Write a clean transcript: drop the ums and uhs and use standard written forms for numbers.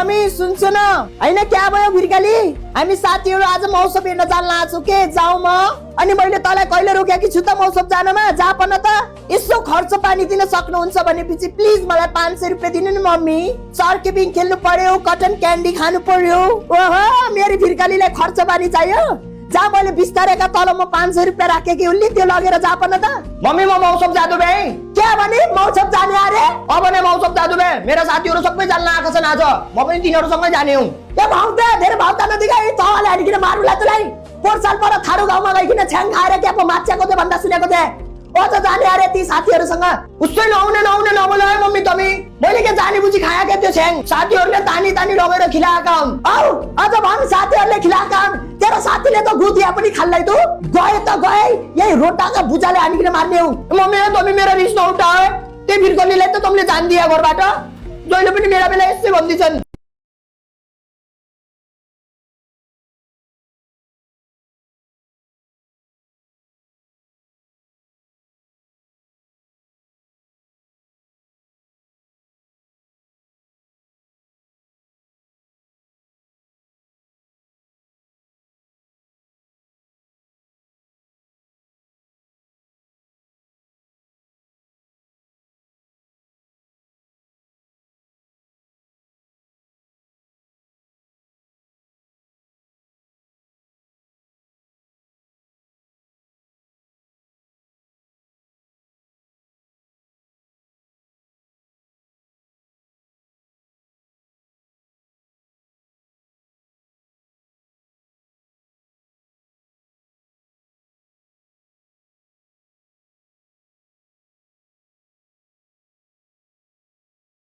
हामी सुन्छु न हैन क्या भयो भिरकाली हामी साथीहरु आज मौसम हेर्न जान लाग्छौ के जाऊ म अनि मैले तँलाई कहिले रोकेकी छु त मौसम जानमा जा पन त यसो खर्च पानी दिन सक्नुहुन्छ भनेपछि प्लिज मलाई 500 रुपैयाँ दिनु नि मम्मी सर्किपिङ खेल्नु पर्यो कटन क्यान्डी खानु पर्यो ओहो मेरो भिरकालीलाई खर्च पानी चाहियो जा मैले बिस्तारैका तल म 500 रुपैयाँ राखेकी उल्ली त्यो लगेर जा पन त मम्मी म मौसम जादु बे के भने मौसम जाने अरे अब नै मौसम जादु बे मेरा साथीहरु सबै जान्न आएका छन् आज म पनि तिनीहरुसँगै जाने हुँ ए भाउते धेरै भाउता नदिgai तवाले हानिकिन मारुला तलाई पोहोर साल पर थारू गाउँमा गइकिन छ्याङ खाएर के पो माछ्याको थियो भन्दा सुनेको थिए ओ त जाने अरे ती साथीहरुसँग उसै नआउने नबोल है मम्मी तमी मैले के जानी बुझी खाया के त्यो छ्याङ साथीहरुले तानी तानी लगेर खिलाएका हुन् औ अझ भन साथीहरुले खिलाएका हुन् तेरो साथीले त गुदिया पनि खाल्लै तु गए यही रोटाका बुजाले हानिकिन मार्ने हौ मम्मी तमी मेरो रिस नउठाए त्यही भिरकलीलाई त तमीले जान दिया घरबाट जहिले पनि मेरा बेला यसै भन्दिछन्